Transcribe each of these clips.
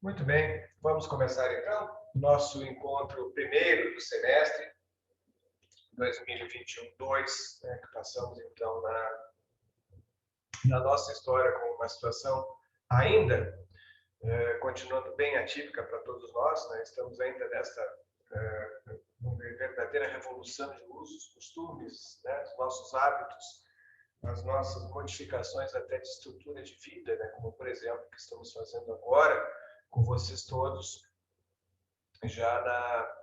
Muito bem, vamos começar então nosso encontro primeiro do semestre 2021-2, né, que passamos então na nossa história com uma situação ainda continuando bem atípica para todos nós, né? Estamos ainda nesta uma verdadeira revolução de usos, costumes, né, dos nossos hábitos, as nossas modificações até de estrutura de vida, né, como por exemplo o que estamos fazendo agora com vocês todos, já na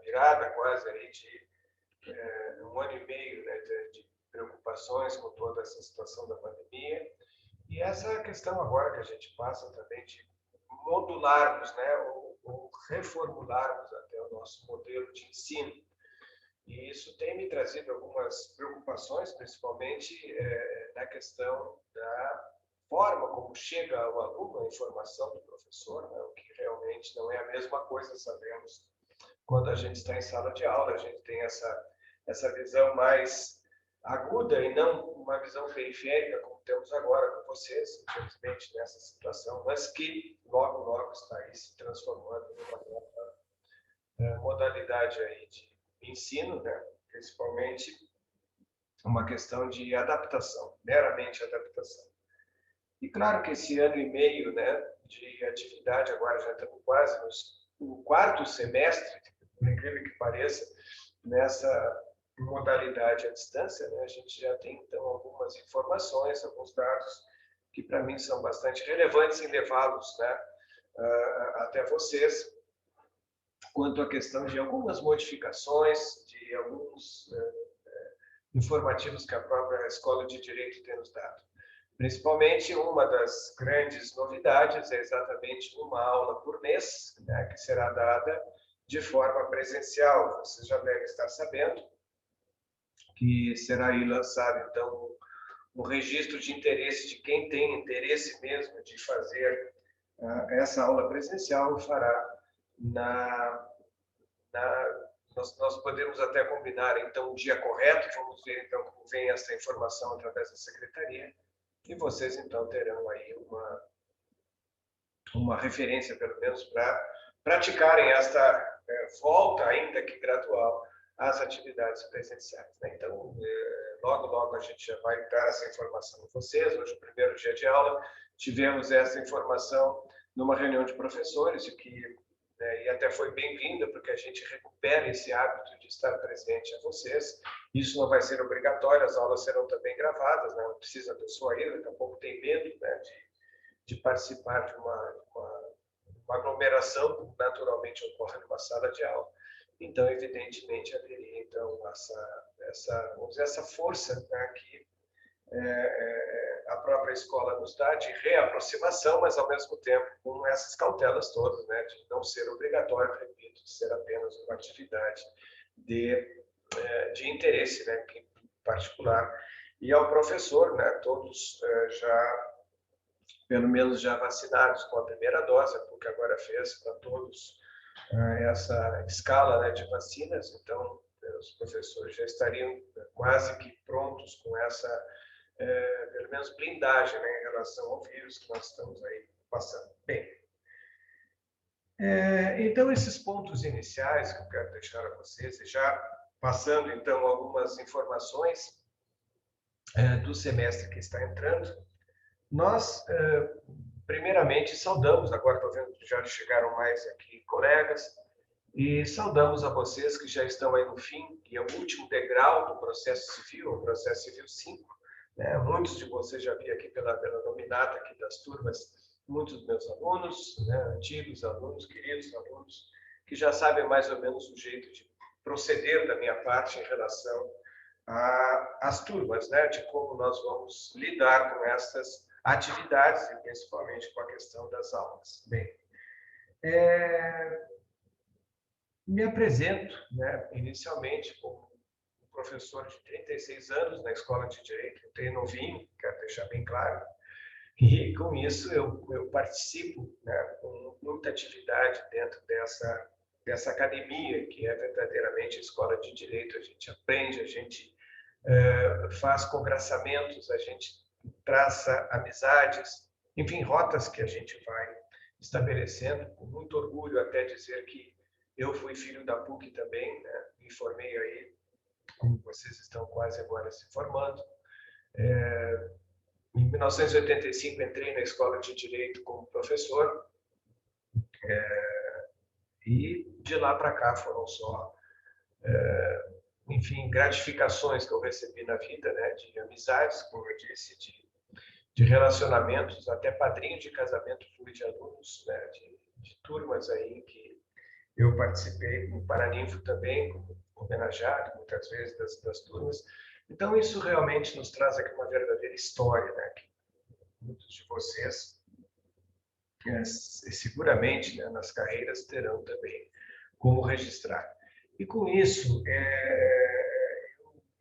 virada quase aí de um ano e meio, né, de preocupações com toda essa situação da pandemia, e essa questão agora que a gente passa também de modularmos, né, ou reformularmos até o nosso modelo de ensino. E isso tem me trazido algumas preocupações, principalmente na questão da forma como chega ao aluno a informação do professor, né, o que realmente não é a mesma coisa, sabemos. Quando a gente está em sala de aula, a gente tem essa visão mais aguda e não uma visão periférica, como temos agora com vocês, infelizmente, nessa situação, mas que logo, logo está aí se transformando numa nova modalidade aí de ensino, né? Principalmente uma questão de adaptação, meramente adaptação. E claro que esse ano e meio, né, de atividade, agora já estamos quase no quarto semestre, por incrível que pareça, nessa modalidade à distância, né, a gente já tem então algumas informações, alguns dados que para mim são bastante relevantes em levá-los, né, até vocês, quanto à questão de algumas modificações, de alguns informativos que a própria Escola de Direito tem nos dado. Principalmente, uma das grandes novidades é exatamente uma aula por mês, né, que será dada de forma presencial. Você já deve estar sabendo que será aí lançado, então, um registro de interesse de quem tem interesse mesmo de fazer essa aula presencial, fará nós podemos até combinar, então, o dia correto, vamos ver, então, como vem essa informação através da secretaria, e vocês, então, terão aí uma referência, pelo menos, para praticarem esta volta, ainda que gradual, às atividades presenciais, né? Então, logo, logo a gente já vai dar essa informação a vocês. Hoje, o primeiro dia de aula, tivemos essa informação numa reunião de professores, e até foi bem-vinda, porque a gente recupera esse hábito de estar presente a vocês. Isso não vai ser obrigatório, as aulas serão também gravadas, né? Não precisa a pessoa ir, daqui a pouco tem medo, né, de participar de uma aglomeração, como naturalmente ocorre numa sala de aula. Então, evidentemente, haveria então vamos dizer, essa força, né, que a própria escola nos dá de reaproximação, mas ao mesmo tempo com essas cautelas todas, né, de não ser obrigatório, repito, de ser apenas uma atividade de interesse, né, em particular. E ao professor, né, todos já, pelo menos já vacinados com a primeira dose, porque agora fez para todos essa escala, né, de vacinas, então os professores já estariam quase que prontos com essa pelo menos blindagem, né, em relação ao vírus que nós estamos aí passando. Bem, então esses pontos iniciais que eu quero deixar a vocês, e já passando então algumas informações do semestre que está entrando, nós primeiramente saudamos, agora estou vendo que já chegaram mais aqui colegas, e saudamos a vocês que já estão aí no fim, e é o último degrau do processo civil, o processo civil 5, né? Muitos de vocês já vi aqui pela nominata aqui das turmas, muitos dos meus alunos, né? Antigos alunos, queridos alunos, que já sabem mais ou menos o jeito de proceder da minha parte em relação às turmas, né? De como nós vamos lidar com essas atividades e principalmente com a questão das aulas. Bem, me apresento, né, inicialmente como um professor de 36 anos na Escola de Direito, eu tenho novinho, quero deixar bem claro, e com isso eu participo, né, com muita atividade dentro dessa academia, que é verdadeiramente a Escola de Direito. A gente aprende, a gente faz congraçamentos, a gente traça amizades, enfim, rotas que a gente vai estabelecendo, com muito orgulho até dizer que eu fui filho da PUC também, né? Me formei aí, como vocês estão quase agora se formando. Em 1985 entrei na Escola de Direito como professor, e de lá para cá foram só, enfim, gratificações que eu recebi na vida, né? De amizades, como eu disse, de relacionamentos, até padrinho de casamento fui de alunos, né? De turmas aí que eu participei, no Paraninfo também, como homenageado, muitas vezes, das turmas. Então, isso realmente nos traz aqui uma verdadeira história, né? Que muitos de vocês, seguramente, né, nas carreiras, terão também como registrar. E com isso,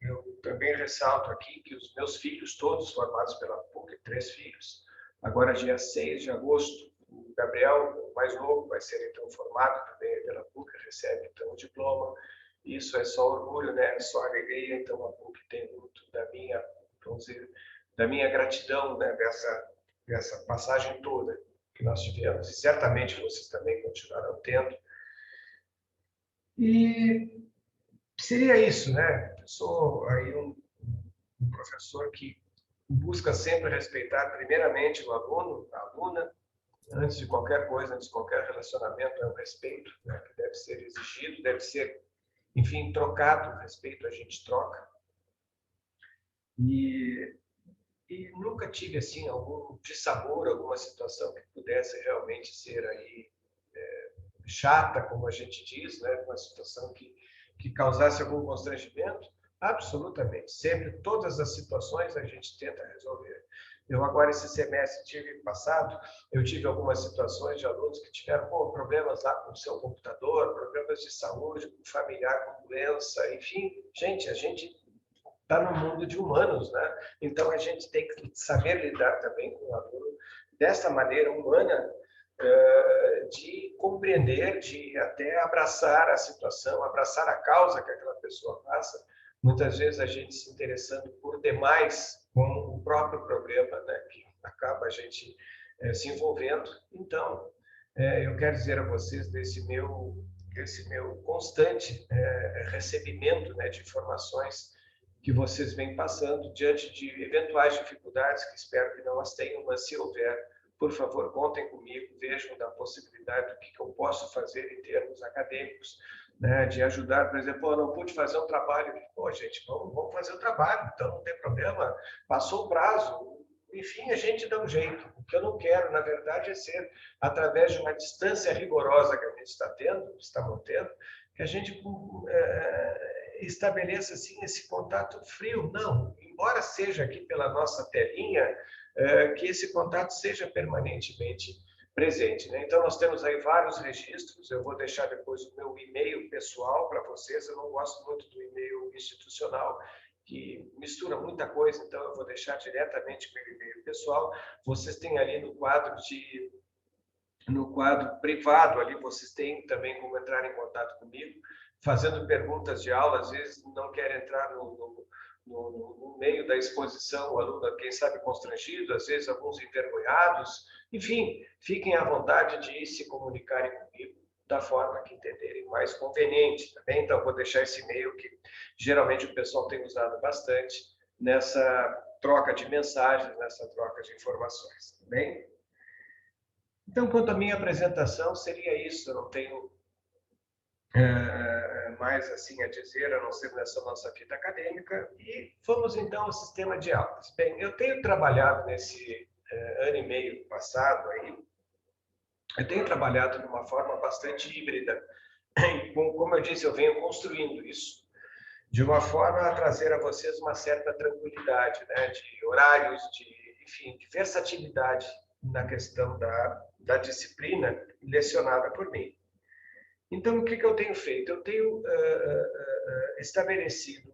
eu também ressalto aqui que os meus filhos, todos formados pela PUC, 3 filhos, agora dia 6 de agosto, o Gabriel, o mais novo, vai ser então formado também pela PUC, recebe então o diploma. Isso é só orgulho, né? Só alegria. Então a PUC tem muito da minha, vamos dizer, da minha gratidão, né? Dessa passagem toda que nós tivemos, e certamente vocês também continuarão tendo. E seria isso, né? Eu sou aí um professor que busca sempre respeitar primeiramente o aluno, a aluna, antes de qualquer coisa, antes de qualquer relacionamento, é o respeito, né? Que deve ser exigido, deve ser, enfim, trocado. O respeito a gente troca. E nunca tive assim algum dissabor, alguma situação que pudesse realmente ser aí chata, como a gente diz, né? Uma situação que causasse algum constrangimento. Absolutamente. Sempre, todas as situações a gente tenta resolver. Eu agora, esse semestre passado, eu tive algumas situações de alunos que tiveram problemas lá com o seu computador, problemas de saúde, com familiar com doença, enfim. Gente, a gente está no mundo de humanos, né? Então, a gente tem que saber lidar também com o aluno dessa maneira humana, de compreender, de até abraçar a situação, abraçar a causa que aquela pessoa passa. Muitas vezes a gente se interessando por demais com o próprio problema, né, que acaba a gente se envolvendo. Então, eu quero dizer a vocês desse meu constante recebimento, né, de informações que vocês vêm passando diante de eventuais dificuldades, que espero que não as tenham, mas se houver, por favor, contem comigo, vejam da possibilidade do que eu posso fazer em termos acadêmicos, né, de ajudar. Por exemplo, não pude fazer um trabalho. Pô, gente, vamos fazer o trabalho, então não tem problema. Passou o prazo, enfim, a gente dá um jeito. O que eu não quero, na verdade, é ser, através de uma distância rigorosa que a gente está mantendo, que a gente estabeleça assim esse contato frio. Não, embora seja aqui pela nossa telinha, que esse contato seja permanentemente presente, né? Então, nós temos aí vários registros. Eu vou deixar depois o meu e-mail pessoal para vocês. Eu não gosto muito do e-mail institucional, que mistura muita coisa, então eu vou deixar diretamente meu e-mail pessoal. Vocês têm ali no quadro privado, ali vocês têm também como entrar em contato comigo, fazendo perguntas de aula. Às vezes não quer entrar no meio da exposição, o aluno, quem sabe, constrangido, às vezes alguns envergonhados. Enfim, fiquem à vontade de se comunicarem comigo da forma que entenderem mais conveniente, tá bem? Então, vou deixar esse e-mail que geralmente o pessoal tem usado bastante nessa troca de mensagens, nessa troca de informações, tá bem? Então, quanto à minha apresentação, seria isso. Eu não tenho mais assim a dizer, a não ser nessa nossa vida acadêmica. E vamos então ao sistema de aulas. Bem, eu tenho trabalhado nesse ano e meio passado aí, eu tenho trabalhado de uma forma bastante híbrida. Como eu disse, eu venho construindo isso de uma forma a trazer a vocês uma certa tranquilidade, né, de horários, enfim, de versatilidade na questão da disciplina lecionada por mim. Então, o que eu tenho feito? Eu tenho estabelecido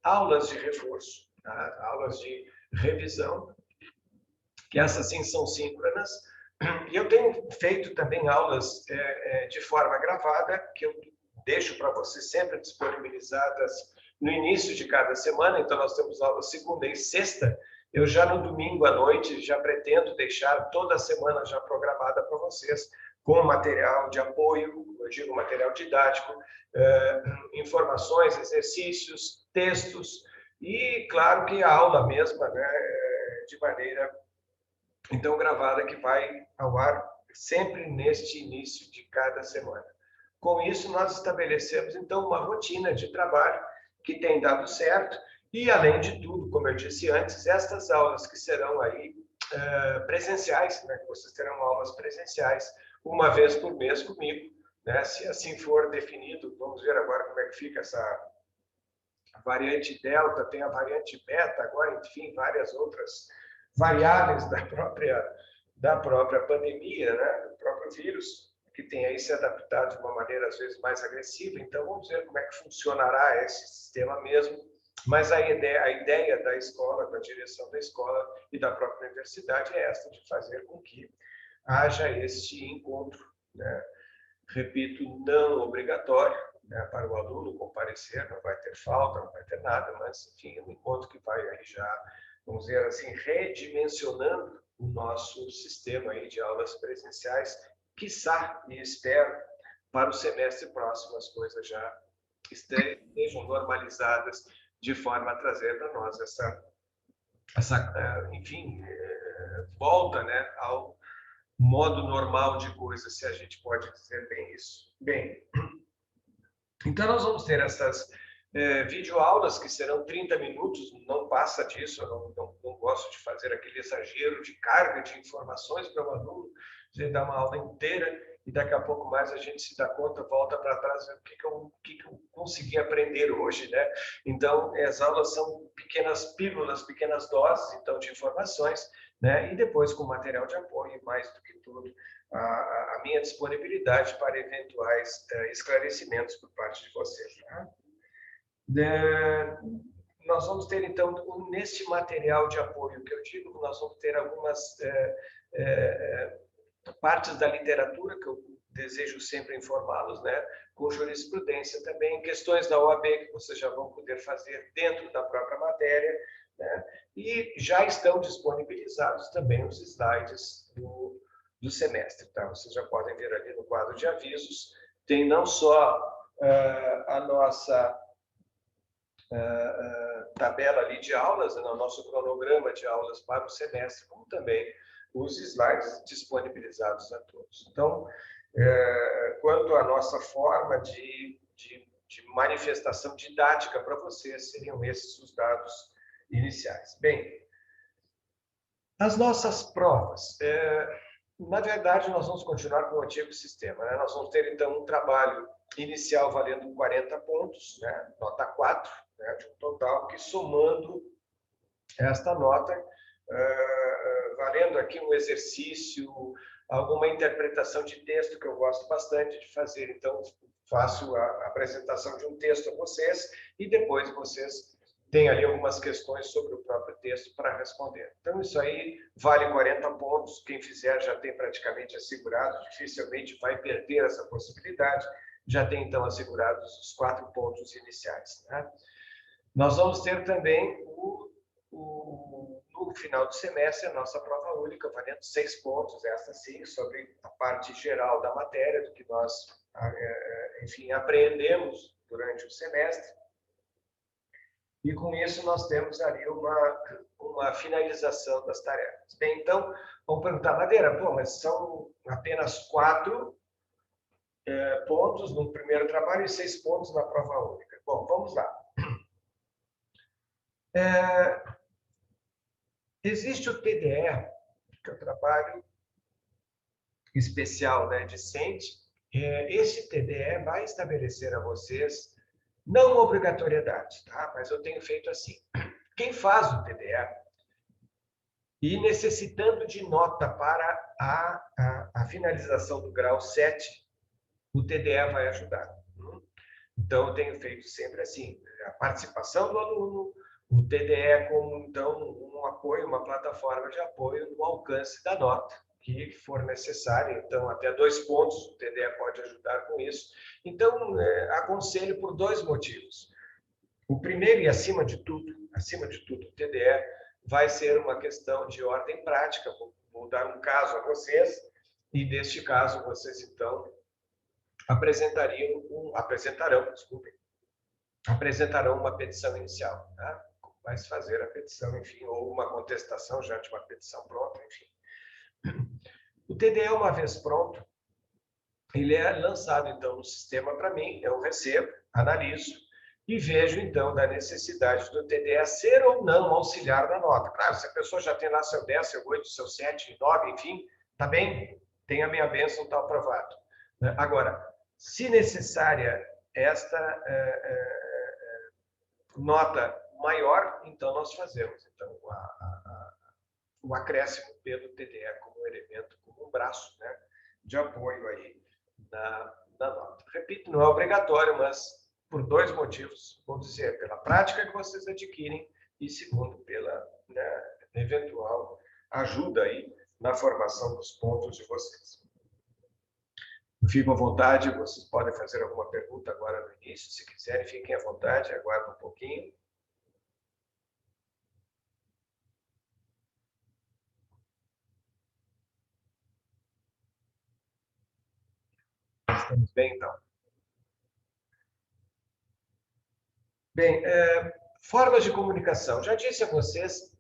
aulas de reforço, tá? Aulas de revisão, que essas sim são síncronas, e eu tenho feito também aulas de forma gravada, que eu deixo para vocês sempre disponibilizadas no início de cada semana. Então, nós temos aulas segunda e sexta, eu já no domingo à noite já pretendo deixar toda a semana já programada para vocês, com material de apoio, eu digo material didático, informações, exercícios, textos, e claro que a aula mesma, né, de maneira então gravada, que vai ao ar sempre neste início de cada semana. Com isso, nós estabelecemos então uma rotina de trabalho que tem dado certo, e além de tudo, como eu disse antes, estas aulas que serão aí presenciais, né, que vocês terão aulas presenciais uma vez por mês comigo, né, se assim for definido. Vamos ver agora como é que fica essa variante Delta, tem a variante Beta agora, enfim, várias outras variáveis da própria pandemia, né, do próprio vírus, que tem aí se adaptado de uma maneira às vezes mais agressiva. Então vamos ver como é que funcionará esse sistema mesmo. Mas a ideia da escola, da direção da escola e da própria universidade é esta, de fazer com que haja este encontro, né? Repito, não obrigatório, né, para o aluno comparecer, não vai ter falta, não vai ter nada, mas, enfim, é um encontro que vai aí já, vamos dizer assim, redimensionando o nosso sistema aí de aulas presenciais, quiçá, e espero, para o semestre próximo as coisas já estejam normalizadas, de forma a trazer para nós enfim, volta, né, ao modo normal de coisas, se a gente pode dizer bem isso. Bem, então nós vamos ter essas videoaulas que serão 30 minutos, não passa disso. Eu não gosto de fazer aquele exagero de carga de informações para o aluno, de dar uma aula inteira e daqui a pouco mais a gente se dá conta, volta para trás, o que eu consegui aprender hoje, né? Então, as aulas são pequenas pílulas, pequenas doses, então, de informações, né? E depois com material de apoio, mais do que tudo, a minha disponibilidade para eventuais esclarecimentos por parte de vocês. Tá? Nós vamos ter, então, neste material de apoio que eu digo, nós vamos ter algumas partes da literatura que eu desejo sempre informá-los, né? Com jurisprudência também, questões da OAB que vocês já vão poder fazer dentro da própria matéria, né? E já estão disponibilizados também os slides do semestre, tá? Vocês já podem ver ali no quadro de avisos, tem não só a nossa tabela ali de aulas, né, o nosso cronograma de aulas para o semestre, como também os slides disponibilizados a todos. Então, quanto à nossa forma de manifestação didática para vocês, seriam esses os dados iniciais. Bem, as nossas provas. Na verdade, nós vamos continuar com o antigo sistema, né? Nós vamos ter, então, um trabalho inicial valendo 40 pontos, né? Nota 4, né? De um total, que somando esta nota, valendo aqui um exercício, alguma interpretação de texto, que eu gosto bastante de fazer. Então, faço a apresentação de um texto a vocês e depois vocês têm ali algumas questões sobre o próprio texto para responder. Então, isso aí vale 40 pontos. Quem fizer já tem praticamente assegurado, dificilmente vai perder essa possibilidade. Já tem, então, assegurados os 4 pontos iniciais, né? Nós vamos ter também, no final do semestre, a nossa prova única, valendo 6 pontos, essa sim, sobre a parte geral da matéria, do que nós, enfim, aprendemos durante o semestre. E com isso nós temos ali uma finalização das tarefas. Bem, então, vamos perguntar, Madeira, pô, mas são apenas 4 pontos no primeiro trabalho e 6 pontos na prova única. Bom, vamos lá. Existe o TDE, que é o trabalho especial, né, discente. Esse TDE vai estabelecer a vocês não obrigatoriedade, tá? Mas eu tenho feito assim. Quem faz o TDE e necessitando de nota para a finalização do grau 7, o TDE vai ajudar. Então, eu tenho feito sempre assim, a participação do aluno, o TDE como, então, um apoio, uma plataforma de apoio no alcance da nota, que for necessário. Então, até 2 pontos o TDE pode ajudar com isso. Então, aconselho por 2 motivos. O primeiro e acima de tudo, o TDE vai ser uma questão de ordem prática. Vou dar um caso a vocês, e neste caso vocês, então, apresentarão uma petição inicial, tá? Vai se fazer a petição, enfim, ou uma contestação já de uma petição pronta, enfim. O TDE, uma vez pronto, ele é lançado, então, no sistema para mim, eu recebo, analiso e vejo, então, da necessidade do TDE ser ou não auxiliar na nota. Claro, se a pessoa já tem lá seu 10, seu 8, seu 7, 9, enfim, tá bem, tem a minha bênção, está aprovado. Agora, se necessária esta nota maior, então nós fazemos então, o acréscimo pelo TDE como elemento, como um braço, né, de apoio aí na nota. Repito, não é obrigatório, mas por dois motivos. Vou dizer, pela prática que vocês adquirem e, segundo, pela, né, eventual ajuda aí na formação dos pontos de vocês. Fico à vontade, vocês podem fazer alguma pergunta agora no início, se quiserem, fiquem à vontade, aguardem um pouquinho. Estamos bem, então? Bem, formas de comunicação. Já disse a vocês,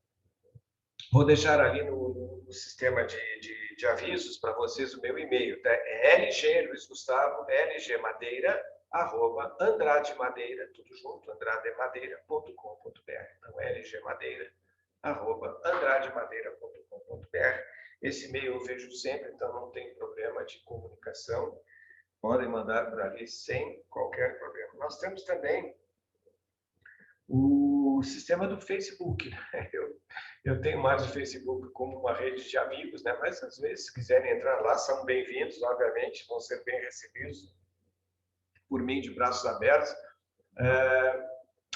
vou deixar ali no sistema de avisos para vocês o meu e-mail, tá? É LG Luiz Gustavo, lgmadeira, @ Andrade Madeira, tudo junto, andradeMadeira.com.br. Então, lgmadeira, @ AndradeMadeira.com.br. Esse e-mail eu vejo sempre, então não tem problema de comunicação. Podem mandar por ali sem qualquer problema. Nós temos também o sistema do Facebook. Né? Eu tenho mais o Facebook como uma rede de amigos, né? Mas às vezes, se quiserem entrar lá, são bem-vindos, obviamente, vão ser bem recebidos por mim de braços abertos.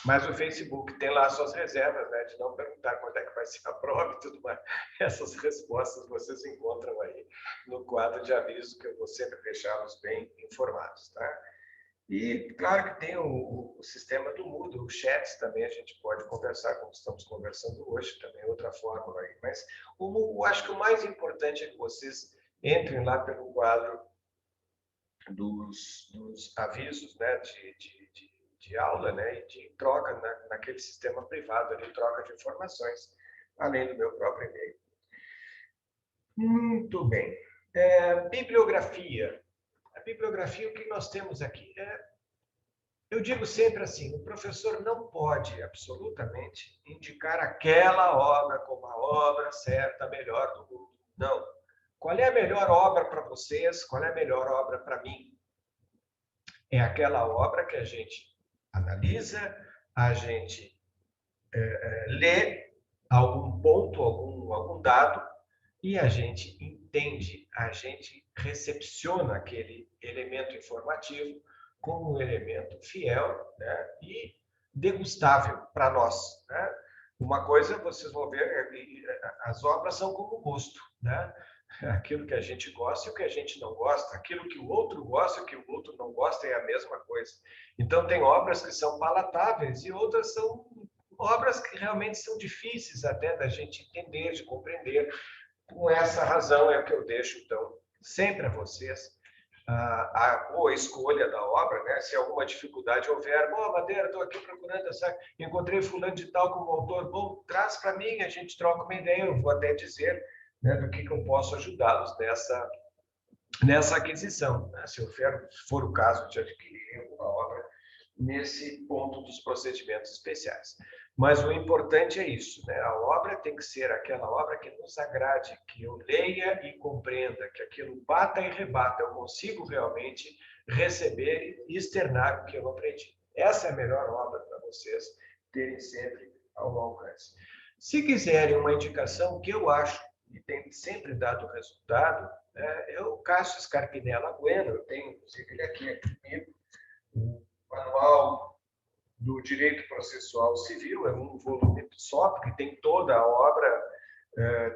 Mas o Facebook tem lá suas reservas, né? De não perguntar quando é que vai ser a prova e tudo mais. Essas respostas vocês encontram aí no quadro de aviso, que eu vou sempre deixá-los bem informados, tá? E, claro que tem o sistema do Moodle, o chat também, a gente pode conversar, como estamos conversando hoje, também é outra forma aí. Mas eu acho que o mais importante é que vocês entrem lá pelo quadro dos avisos, né, de aula, né, e de troca naquele sistema privado, ali, troca de informações, além do meu próprio e-mail. Muito bem. Bibliografia. A bibliografia, o que nós temos aqui? Eu digo sempre assim, o professor não pode, absolutamente, indicar aquela obra como a obra certa, a melhor do mundo. Não. Qual é a melhor obra para vocês? Qual é a melhor obra para mim? É aquela obra que a gente analisa, a gente lê algum ponto, algum dado, e a gente entende, a gente recepciona aquele elemento informativo como um elemento fiel, né, e degustável para nós. Né? Uma coisa, vocês vão ver, as obras são como gosto. Né? Aquilo que a gente gosta e o que a gente não gosta, aquilo que o outro gosta e o que o outro não gosta é a mesma coisa. Então, tem obras que são palatáveis e outras são obras que realmente são difíceis até da gente entender, de compreender. Com essa razão é que eu deixo, então, sempre a vocês a boa escolha da obra, né? Se alguma dificuldade houver, bom, Madeira, estou aqui procurando essa, encontrei fulano de tal como autor, bom, traz para mim, a gente troca uma ideia, eu vou até dizer, né, do que eu posso ajudá-los nessa aquisição, né? Se for o caso de adquirir alguma obra nesse ponto dos procedimentos especiais. Mas o importante é isso, né? A obra tem que ser aquela obra que nos agrade, que eu leia e compreenda, que aquilo bata e rebata, eu consigo realmente receber e externar o que eu aprendi. Essa é a melhor obra para vocês terem sempre ao alcance. Se quiserem uma indicação que eu acho e tem sempre dado resultado, é o Cássio Scarpinella Bueno, eu tenho inclusive ele aqui comigo, o Manual do Direito Processual Civil, é um volume só, porque tem toda a obra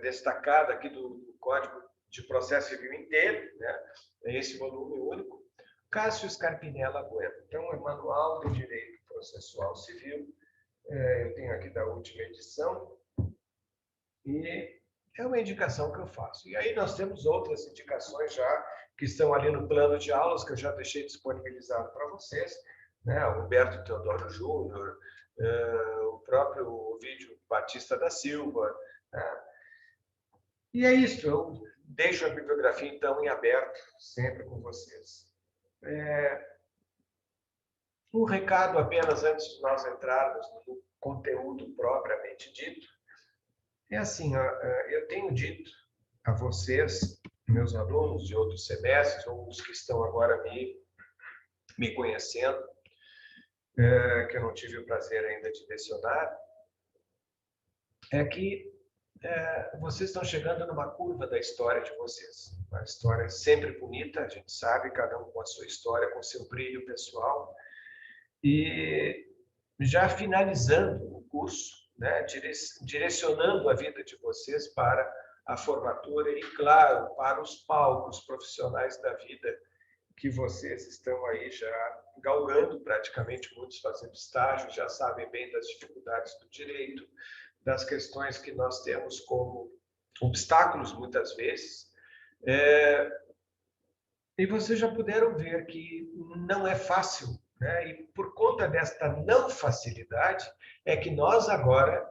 destacada aqui do Código de Processo Civil inteiro, né? É esse volume único. Cássio Scarpinella Bueno. Então, é Manual do Direito Processual Civil. Eu tenho aqui da última edição. E é uma indicação que eu faço. E aí nós temos outras indicações já que estão ali no plano de aulas que eu já deixei disponibilizado para vocês, né? O Humberto Teodoro Júnior, o próprio vídeo Batista da Silva, né? E é isso, eu deixo a bibliografia, então, em aberto, sempre com vocês. Um recado apenas antes de nós entrarmos no conteúdo propriamente dito, é assim, eu tenho dito a vocês, meus alunos de outros semestres, ou os que estão agora me conhecendo, que eu não tive o prazer ainda de lecionar, é que vocês estão chegando numa curva da história de vocês. Uma história sempre bonita, a gente sabe, cada um com a sua história, com o seu brilho pessoal. E já finalizando o curso, né, direcionando a vida de vocês para a formatura e, claro, para os palcos profissionais da vida que vocês estão aí já galgando, praticamente muitos fazendo estágio, já sabem bem das dificuldades do direito, das questões que nós temos como obstáculos, muitas vezes. E vocês já puderam ver que não é fácil, né? E por conta desta não facilidade, é que nós agora,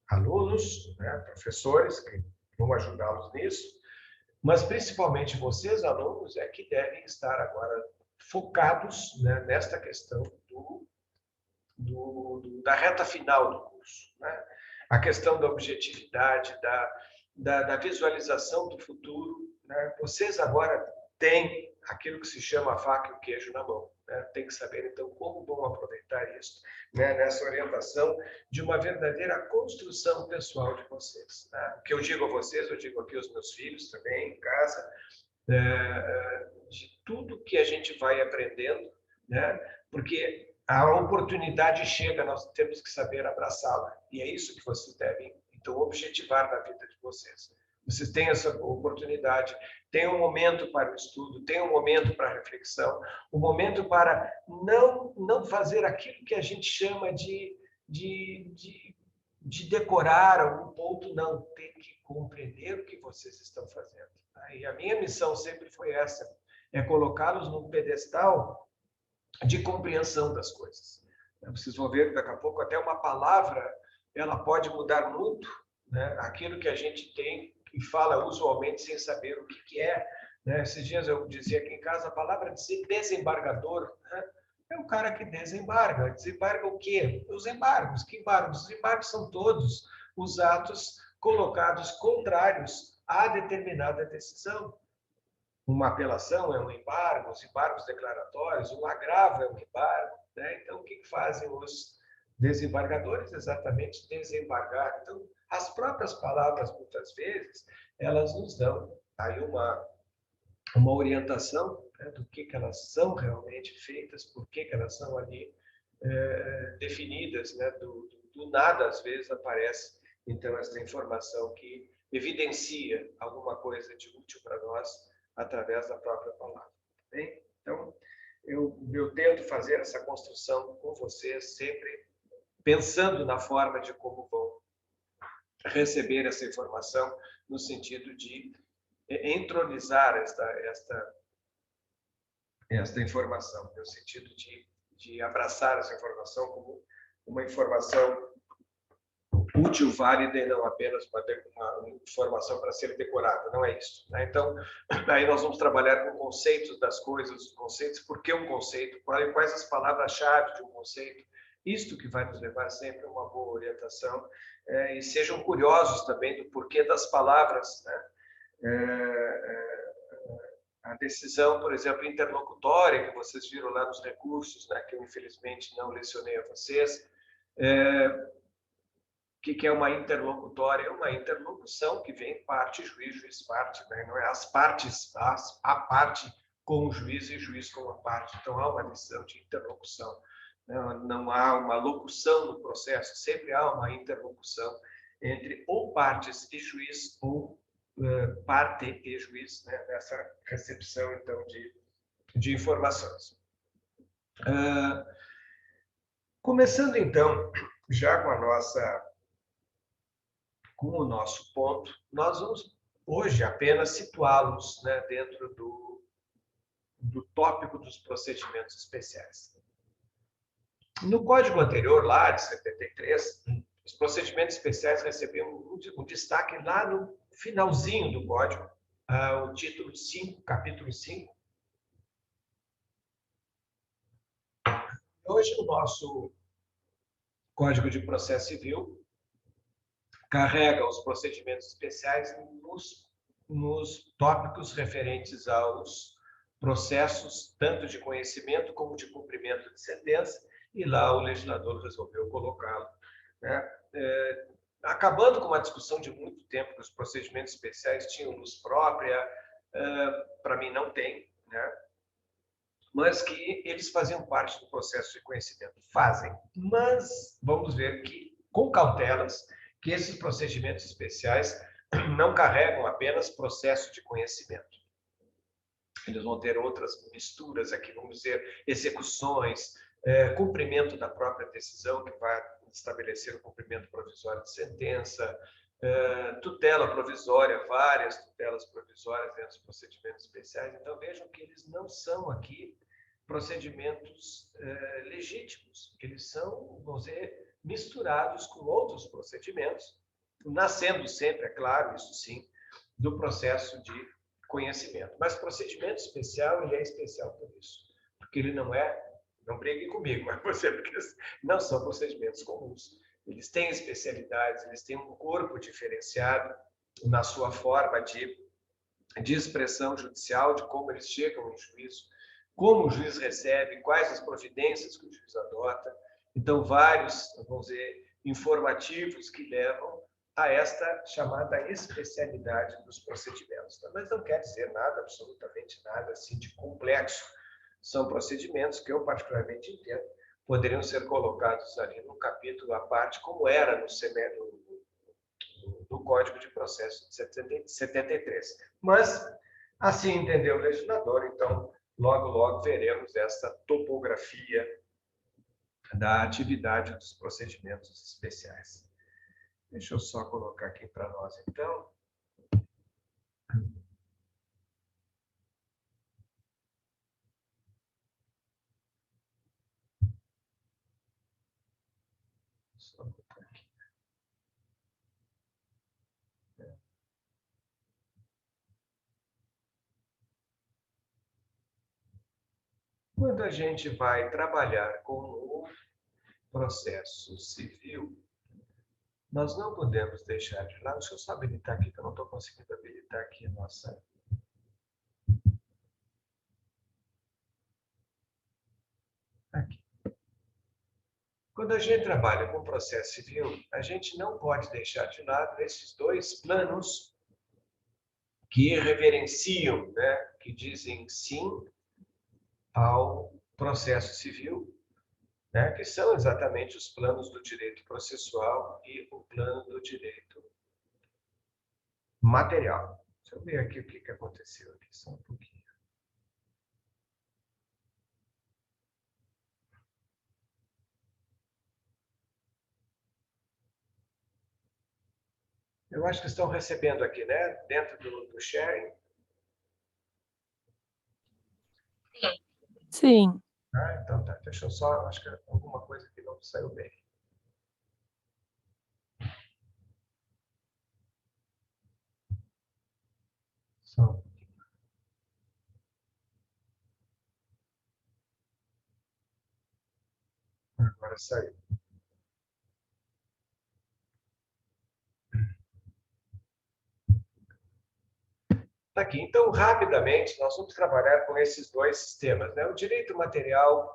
alunos, né, professores, que vão ajudá-los nisso, mas principalmente vocês, alunos, é que devem estar agora focados, né, nesta questão da reta final do curso, né? A questão da objetividade, da visualização do futuro, né? Vocês agora têm aquilo que se chama a faca e o queijo na mão, né? Tem que saber, então, como vão aproveitar isso, né? Nessa orientação de uma verdadeira construção pessoal de vocês, né? O que eu digo a vocês, eu digo aqui aos meus filhos também, em casa, de tudo que a gente vai aprendendo, né? Porque a oportunidade chega, nós temos que saber abraçá-la. E é isso que vocês devem, então, objetivar na vida de vocês. Vocês têm essa oportunidade, tem um momento para o estudo, tem um momento para a reflexão, um momento para não fazer aquilo que a gente chama de decorar algum ponto, não, tem que compreender o que vocês estão fazendo. E a minha missão sempre foi essa, é colocá-los num pedestal de compreensão das coisas. Vocês vão ver que daqui a pouco até uma palavra ela pode mudar muito, né? Aquilo que a gente tem e fala usualmente sem saber o que é. Né? Esses dias eu dizia aqui em casa a palavra desembargador, né? É o cara que desembarga. Desembarga o quê? Os embargos. Que embargos? Os embargos são todos os atos colocados contrários a determinada decisão. Uma apelação é um embargo, os embargos declaratórios, um agravo é um embargo. Né? Então, o que fazem os desembargadores? Exatamente desembargar. Então, as próprias palavras, muitas vezes, elas nos dão aí uma orientação, né, do que elas são realmente feitas, por que elas são ali definidas. Né? Do nada, às vezes, aparece, então, essa informação que evidencia alguma coisa de útil para nós, através da própria palavra. Bem? Então, eu tento fazer essa construção com vocês, sempre pensando na forma de como vão receber essa informação, no sentido de entronizar esta informação, no sentido de abraçar essa informação como uma informação útil, válida e não apenas uma informação para ser decorada, não é isso. Né? Então, aí nós vamos trabalhar com conceitos das coisas, os conceitos, por que um conceito, quais as palavras-chave de um conceito, isto que vai nos levar sempre a uma boa orientação, e sejam curiosos também do porquê das palavras, né? A decisão, por exemplo, interlocutória, que vocês viram lá nos recursos, né, que eu infelizmente não lecionei a vocês, o que é uma interlocutória? É uma interlocução que vem parte, juiz, parte, né? Não é as partes, a parte com o juiz e juiz com a parte. Então, há uma decisão de interlocução. Não há uma locução no processo, sempre há uma interlocução entre ou partes e juiz ou parte e juiz, né? Nessa recepção, então, de informações. Começando, então, já com com o nosso ponto, nós vamos hoje apenas situá-los, né, dentro do tópico dos procedimentos especiais. No código anterior, lá de 73, os procedimentos especiais recebiam um destaque lá no finalzinho do código, o título 5, capítulo 5. Hoje, o nosso Código de Processo Civil carrega os procedimentos especiais nos tópicos referentes aos processos, tanto de conhecimento como de cumprimento de sentença, e lá o legislador resolveu colocá-lo, né? Acabando com uma discussão de muito tempo que os procedimentos especiais tinham luz própria, para mim não tem, né? Mas que eles faziam parte do processo de conhecimento. Fazem, mas vamos ver que, com cautelas, que esses procedimentos especiais não carregam apenas processo de conhecimento. Eles vão ter outras misturas aqui, vamos dizer, execuções, cumprimento da própria decisão, que vai estabelecer o cumprimento provisório de sentença, tutela provisória, várias tutelas provisórias dentro dos procedimentos especiais. Então, vejam que eles não são aqui procedimentos legítimos. Eles são, vamos dizer, misturados com outros procedimentos, nascendo sempre, é claro, isso sim, do processo de conhecimento. Mas procedimento especial, ele é especial por isso, porque ele não brigue comigo, mas porque não são procedimentos comuns. Eles têm especialidades, eles têm um corpo diferenciado na sua forma de expressão judicial, de como eles chegam em juízo, como o juiz recebe, quais as providências que o juiz adota. Então, vários, vamos dizer, informativos que levam a esta chamada especialidade dos procedimentos. Mas não quer dizer nada, absolutamente nada assim de complexo. São procedimentos que eu particularmente entendo poderiam ser colocados ali no capítulo à parte, como era no Código de Processo de 73. Mas, assim entendeu o legislador, então, logo, logo veremos esta topografia da atividade dos procedimentos especiais. Deixa eu só colocar aqui para nós, então. Só botar aqui. Quando a gente vai trabalhar com o processo civil, nós não podemos deixar de lado. Deixa eu só habilitar aqui, que eu não estou conseguindo habilitar aqui a nossa. Aqui. Quando a gente trabalha com processo civil, a gente não pode deixar de lado esses dois planos que reverenciam, né, que dizem sim ao processo civil, né, que são exatamente os planos do direito processual e o plano do direito material. Deixa eu ver aqui o que aconteceu aqui, só um pouquinho. Eu acho que estão recebendo aqui, né? Dentro do sharing. Sim. Ah, então tá. Deixa eu só, acho que alguma coisa que não saiu bem. Só um pouquinho. Agora saiu. Tá aqui. Então, rapidamente, nós vamos trabalhar com esses dois sistemas, né? O direito material,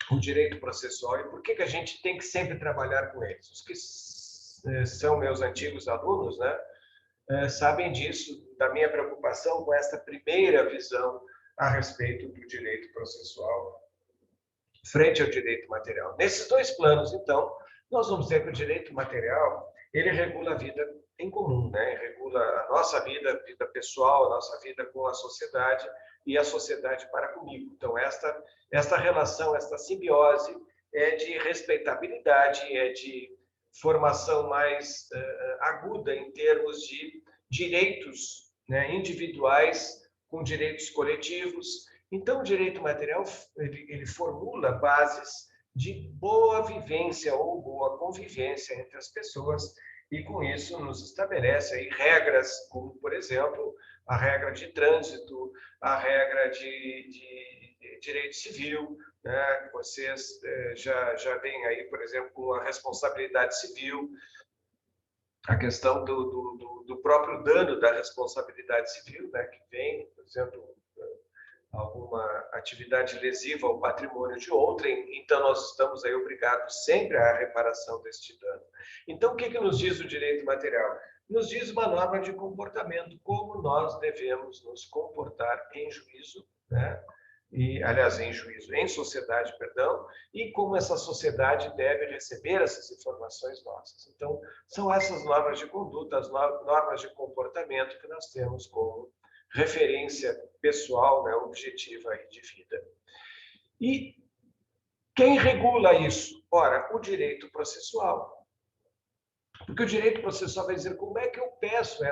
o direito processual. E por que a gente tem que sempre trabalhar com eles? Os que são meus antigos alunos, né, sabem disso, da minha preocupação com esta primeira visão a respeito do direito processual frente ao direito material. Nesses dois planos, então, nós vamos ter que o direito material, ele regula a vida em comum, né? Regula a nossa vida, vida pessoal, a nossa vida com a sociedade e a sociedade para comigo. Então, esta relação, esta simbiose é de respeitabilidade, é de formação mais aguda em termos de direitos, né, individuais com direitos coletivos. Então, o direito material ele formula bases de boa vivência ou boa convivência entre as pessoas, e com isso nos estabelece aí regras, como, por exemplo, a regra de trânsito, a regra de direito civil, né? Vocês já vêm aí, por exemplo, com a responsabilidade civil, a questão do próprio dano da responsabilidade civil, né? Que vem, por exemplo, alguma atividade lesiva ao patrimônio de outrem, então nós estamos aí obrigados sempre à reparação deste dano. Então, o que nos diz o direito material? Nos diz uma norma de comportamento, como nós devemos nos comportar em juízo, né? E, aliás, em juízo, em sociedade, perdão, e como essa sociedade deve receber essas informações nossas. Então, são essas normas de conduta, as normas de comportamento que nós temos como referência pessoal, né, objetiva aí de vida. E quem regula isso? Ora, o direito processual. Porque o direito processual vai dizer como é que eu peço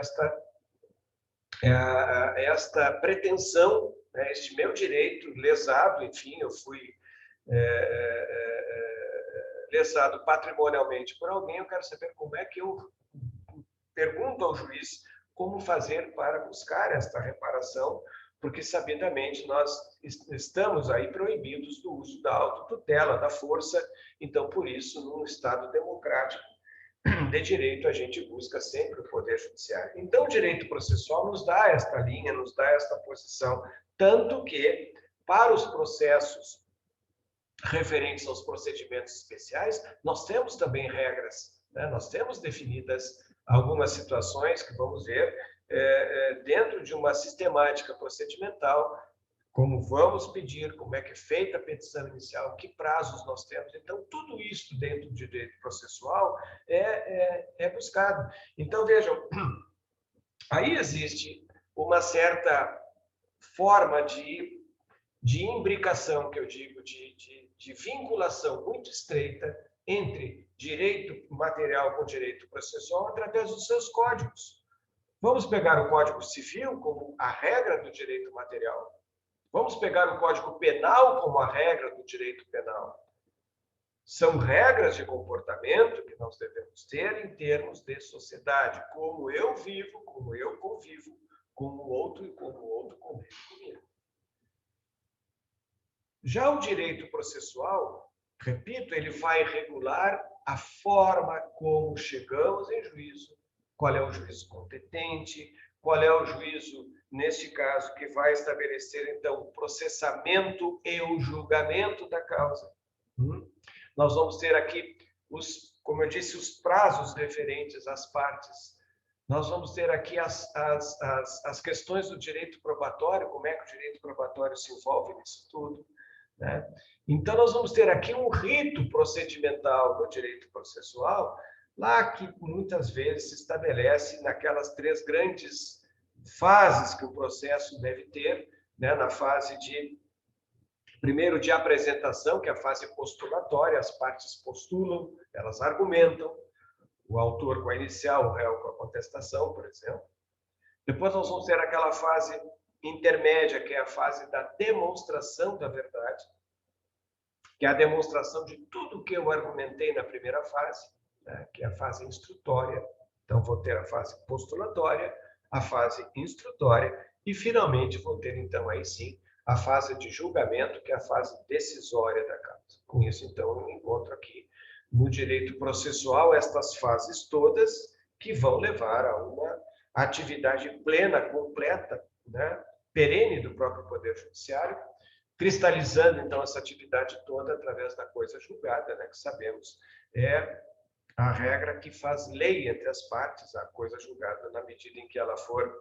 esta pretensão, né, este meu direito lesado, enfim, eu fui lesado patrimonialmente por alguém, eu quero saber como é que eu pergunto ao juiz como fazer para buscar esta reparação, porque, sabidamente, nós estamos aí proibidos do uso da autotutela, da força, então, por isso, num Estado democrático de direito, a gente busca sempre o Poder Judiciário. Então, o direito processual nos dá esta linha, nos dá esta posição, tanto que, para os processos referentes aos procedimentos especiais, nós temos também regras, né? Nós temos definidas algumas situações que vamos ver dentro de uma sistemática procedimental, como vamos pedir, como é que é feita a petição inicial, que prazos nós temos. Então, tudo isso dentro do direito processual é buscado. Então, vejam, aí existe uma certa forma de imbricação, que eu digo, de vinculação muito estreita entre direito material com direito processual através dos seus códigos. Vamos pegar o Código Civil como a regra do direito material. Vamos pegar o Código Penal como a regra do direito penal. São regras de comportamento que nós devemos ter em termos de sociedade, como eu vivo, como eu convivo com o outro e como o outro convive comigo. Já o direito processual, repito, ele vai regular a forma como chegamos em juízo, qual é o juízo competente, qual é o juízo, neste caso, que vai estabelecer, então, o processamento e o julgamento da causa. Nós vamos ter aqui, como eu disse, os prazos referentes às partes. Nós vamos ter aqui as questões do direito probatório, como é que o direito probatório se envolve nisso tudo, né? Então, nós vamos ter aqui um rito procedimental no direito processual, lá que muitas vezes se estabelece naquelas 3 grandes fases que o processo deve ter, né? Na fase primeiro, de apresentação, que é a fase postulatória, as partes postulam, elas argumentam, o autor com a inicial, o réu com a contestação, por exemplo. Depois nós vamos ter aquela fase intermédia, que é a fase da demonstração da verdade, que é a demonstração de tudo que eu argumentei na primeira fase, né, que é a fase instrutória. Então, vou ter a fase postulatória, a fase instrutória e, finalmente, vou ter, então, aí sim, a fase de julgamento, que é a fase decisória da causa. Com isso, então, eu encontro aqui no direito processual estas fases todas que vão levar a uma atividade plena, completa, né, perene do próprio Poder Judiciário, cristalizando, então, essa atividade toda através da coisa julgada, né, que sabemos é a regra que faz lei entre as partes, a coisa julgada, na medida em que ela for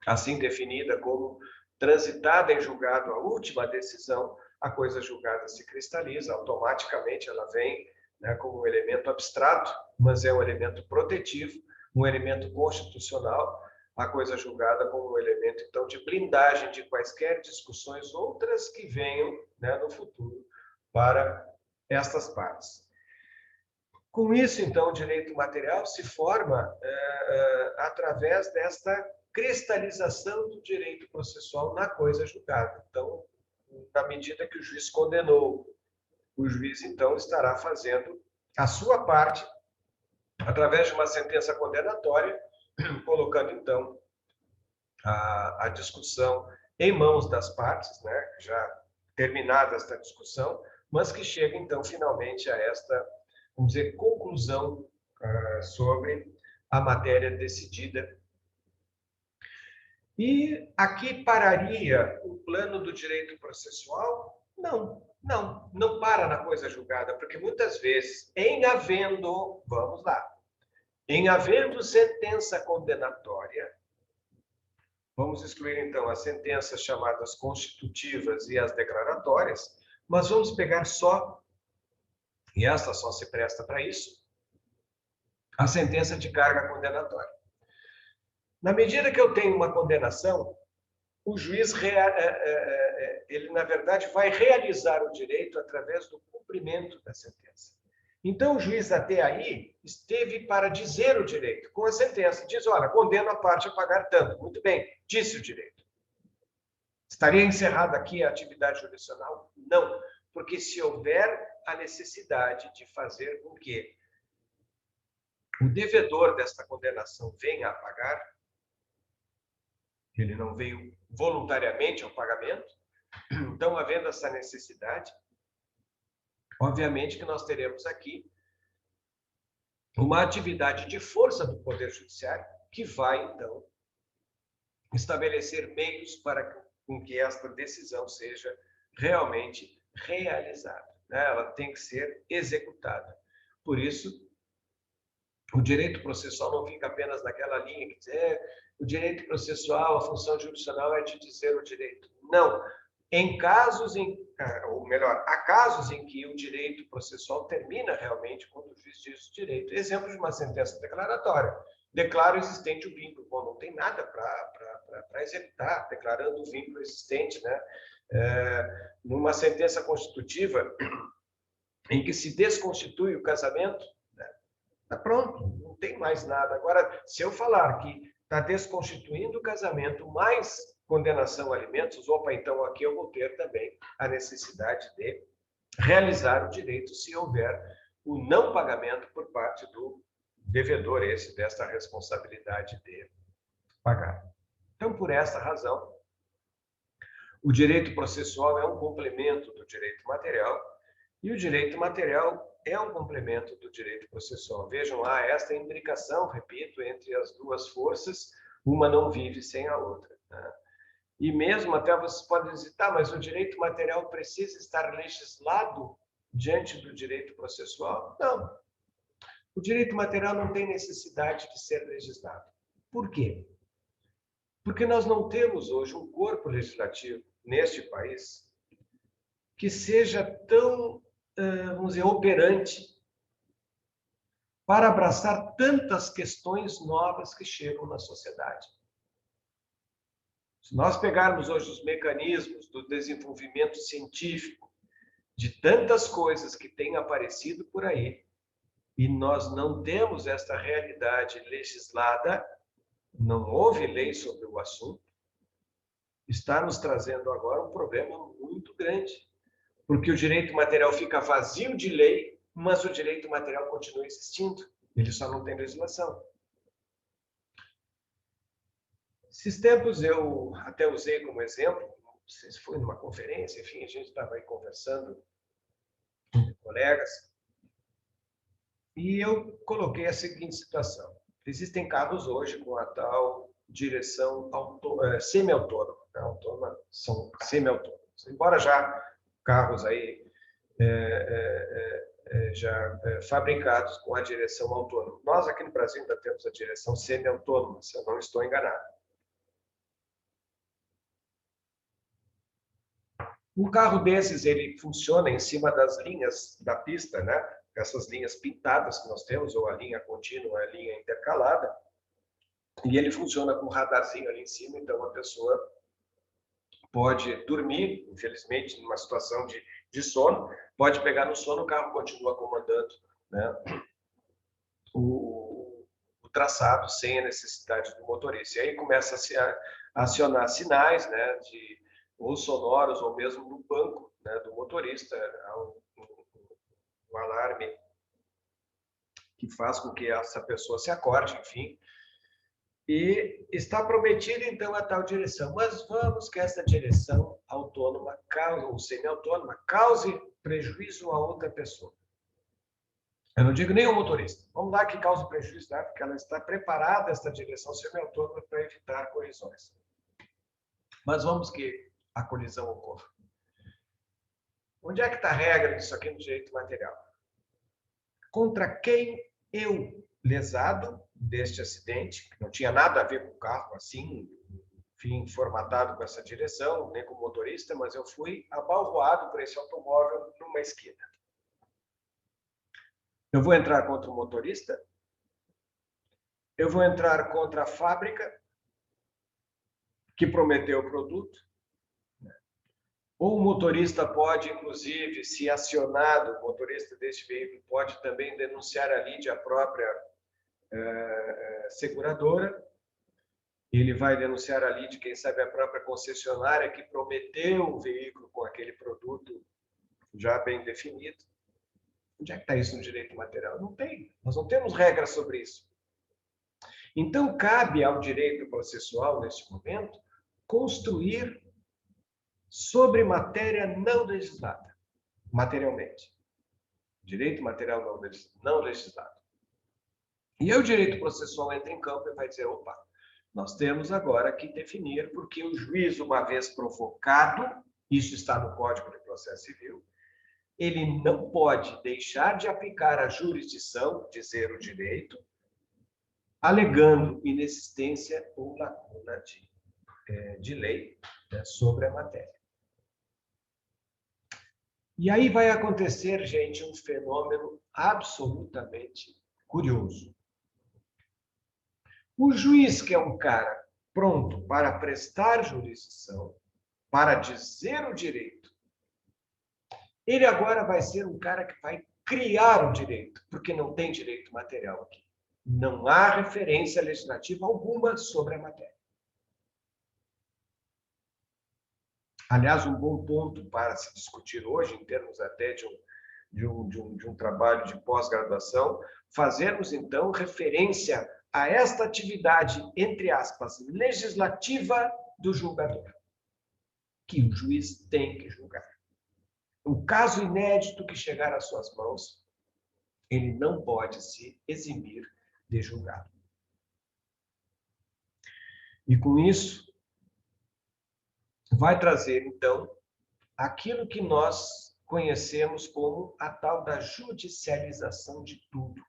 assim definida como transitada em julgado a última decisão, a coisa julgada se cristaliza, automaticamente ela vem, né, como um elemento abstrato, mas é um elemento protetivo, um elemento constitucional, a coisa julgada como um elemento, então, de blindagem de quaisquer discussões outras que venham, né, no futuro para estas partes. Com isso, então, o direito material se forma através desta cristalização do direito processual na coisa julgada. Então, na medida que o juiz condenou, o juiz, então, estará fazendo a sua parte através de uma sentença condenatória, colocando, então, a discussão em mãos das partes, né, já terminada esta discussão, mas que chega, então, finalmente a esta, vamos dizer, conclusão sobre a matéria decidida. E aqui pararia o plano do direito processual? Não para na coisa julgada, porque muitas vezes, em havendo, vamos lá, em havendo sentença condenatória, vamos excluir, então, as sentenças chamadas constitutivas e as declaratórias, mas vamos pegar só, e esta só se presta para isso, a sentença de carga condenatória. Na medida que eu tenho uma condenação, o juiz, ele, na verdade, vai realizar o direito através do cumprimento da sentença. Então, o juiz, até aí, esteve para dizer o direito. Com a sentença, diz, olha, condeno a parte a pagar tanto. Muito bem, disse o direito. Estaria encerrada aqui a atividade jurisdicional? Não, porque se houver a necessidade de fazer com que o devedor desta condenação venha a pagar, ele não veio voluntariamente ao pagamento, então, havendo essa necessidade, obviamente que nós teremos aqui uma atividade de força do Poder Judiciário que vai, então, estabelecer meios para com que esta decisão seja realmente realizada, né? Ela tem que ser executada. Por isso, o direito processual não fica apenas naquela linha que diz, o direito processual, a função jurisdicional é de dizer o direito. Não. Em casos ou melhor, há casos em que o direito processual termina realmente quando o juiz diz o direito. Exemplo de uma sentença declaratória. Declaro existente o vínculo. Bom, não tem nada para executar, declarando o vínculo existente, né? Numa sentença constitutiva, em que se desconstitui o casamento, está pronto, não tem mais nada. Agora, se eu falar que está desconstituindo o casamento, mais condenação a alimentos, opa, então aqui eu vou ter também a necessidade de realizar o direito se houver o não pagamento por parte do devedor, desta responsabilidade de pagar. Então, por esta razão, o direito processual é um complemento do direito material e o direito material é um complemento do direito processual. Vejam lá esta imbricação, repito, entre as duas forças, uma não vive sem a outra, né? E mesmo até vocês podem dizer, tá, mas o direito material precisa estar legislado diante do direito processual? Não. O direito material não tem necessidade de ser legislado. Por quê? Porque nós não temos hoje um corpo legislativo neste país que seja tão, vamos dizer, operante para abraçar tantas questões novas que chegam na sociedade. Se nós pegarmos hoje os mecanismos do desenvolvimento científico, de tantas coisas que têm aparecido por aí, e nós não temos esta realidade legislada, não houve lei sobre o assunto, está nos trazendo agora um problema muito grande, porque o direito material fica vazio de lei, mas o direito material continua existindo, ele só não tem legislação. Esses tempos eu até usei como exemplo, não sei se foi numa conferência, enfim, a gente estava aí conversando com colegas, e eu coloquei a seguinte situação. Existem carros hoje com a tal direção semi-autônoma, né? Autônoma, são semi-autônomos. Embora já carros aí fabricados com a direção autônoma. Nós aqui no Brasil ainda temos a direção semi-autônoma, se eu não estou enganado. Um carro desses, ele funciona em cima das linhas da pista, né? Essas linhas pintadas que nós temos, ou a linha contínua, a linha intercalada, e ele funciona com um radarzinho ali em cima, então a pessoa pode dormir, infelizmente, numa situação de sono, pode pegar no sono, o carro continua comandando, né? o traçado sem a necessidade do motorista. E aí começa a se acionar sinais, né, ou sonoros, ou mesmo no banco, né, do motorista, um alarme que faz com que essa pessoa se acorde, enfim. E está prometida, então, a tal direção. Mas vamos que essa direção autônoma ou semi-autônoma cause prejuízo a outra pessoa. Eu não digo nem ao motorista. Vamos lá que cause prejuízo, né? Porque ela está preparada, essa direção semi-autônoma, para evitar colisões. Mas vamos que a colisão ocorra. Onde é que está a regra disso aqui no direito material? Contra quem eu, lesado deste acidente, que não tinha nada a ver com o carro, assim, enfim, formatado com essa direção, nem com o motorista, mas eu fui abalroado por esse automóvel numa esquina. Eu vou entrar contra o motorista, eu vou entrar contra a fábrica que prometeu o produto, ou o motorista pode, inclusive, se acionado, o motorista deste veículo pode também denunciar a lide à própria seguradora. Ele vai denunciar a lide, quem sabe a própria concessionária que prometeu o veículo com aquele produto já bem definido. Onde é que está isso no direito material? Não tem. Nós não temos regras sobre isso. Então, cabe ao direito processual, neste momento, construir sobre matéria não legislada, materialmente. Direito material não legislado. E aí o direito processual entra em campo e vai dizer, opa, nós temos agora que definir, porque o juiz, uma vez provocado, isso está no Código de Processo Civil, ele não pode deixar de aplicar a jurisdição, dizer o direito, alegando inexistência ou lacuna de lei, né, sobre a matéria. E aí vai acontecer, gente, um fenômeno absolutamente curioso. O juiz, que é um cara pronto para prestar jurisdição, para dizer o direito, ele agora vai ser um cara que vai criar o direito, porque não tem direito material aqui. Não há referência legislativa alguma sobre a matéria. Aliás, um bom ponto para se discutir hoje, em termos até de um trabalho de pós-graduação, fazermos, então, referência a esta atividade, entre aspas, legislativa do julgador, que o juiz tem que julgar. O caso inédito que chegar às suas mãos, ele não pode se eximir de julgado. E com isso, vai trazer, então, aquilo que nós conhecemos como a tal da judicialização de tudo,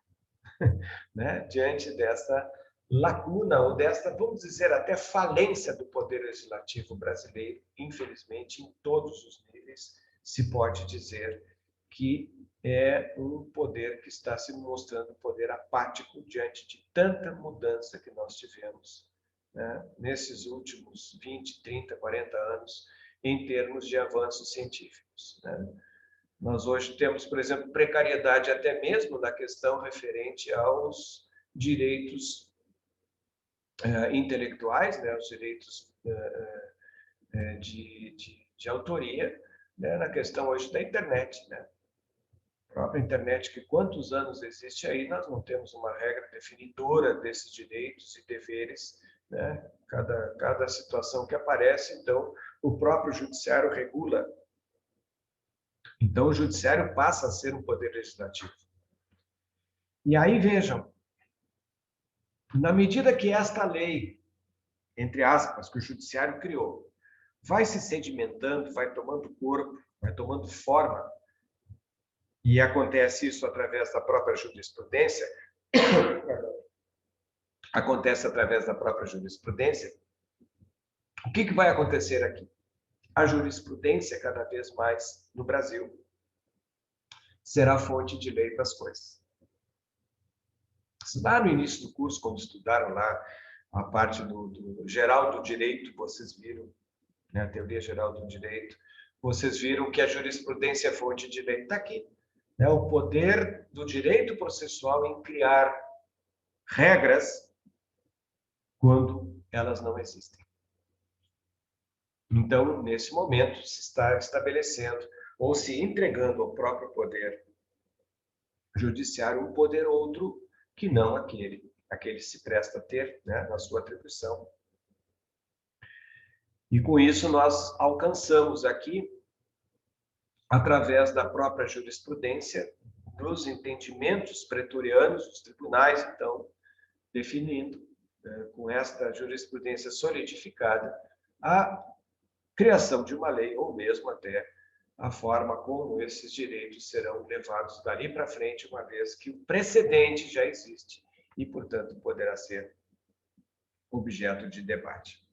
né? Diante dessa lacuna, ou desta, vamos dizer, até falência do poder legislativo brasileiro, infelizmente, em todos os níveis, se pode dizer que é um poder que está se mostrando um poder apático diante de tanta mudança que nós tivemos, né, nesses últimos 20, 30, 40 anos, em termos de avanços científicos, né? Nós hoje temos, por exemplo, precariedade até mesmo na questão referente aos direitos intelectuais, né, os direitos de autoria, né, na questão hoje da internet, né? A própria internet, que quantos anos existe aí, nós não temos uma regra definidora desses direitos e deveres, né? Cada situação que aparece, então, o próprio judiciário regula. Então, o judiciário passa a ser um poder legislativo. E aí, vejam, na medida que esta lei, entre aspas, que o judiciário criou, vai se sedimentando, vai tomando corpo, vai tomando forma, e acontece isso através da própria jurisprudência, acontece através da própria jurisprudência, o que vai acontecer aqui? A jurisprudência, cada vez mais no Brasil, será fonte de lei das coisas. Lá no início do curso, quando estudaram lá a parte do geral do direito, vocês viram, né, a teoria geral do direito, vocês viram que a jurisprudência é fonte de lei. Está aqui. É o poder do direito processual em criar regras quando elas não existem. Então, nesse momento, se está estabelecendo ou se entregando ao próprio poder judiciário um poder outro que não aquele se presta a ter, né, na sua atribuição. E com isso nós alcançamos aqui, através da própria jurisprudência, dos entendimentos pretorianos, dos tribunais, então, definindo, com esta jurisprudência solidificada, a criação de uma lei, ou mesmo até a forma como esses direitos serão levados dali para frente, uma vez que o precedente já existe e, portanto, poderá ser objeto de debate.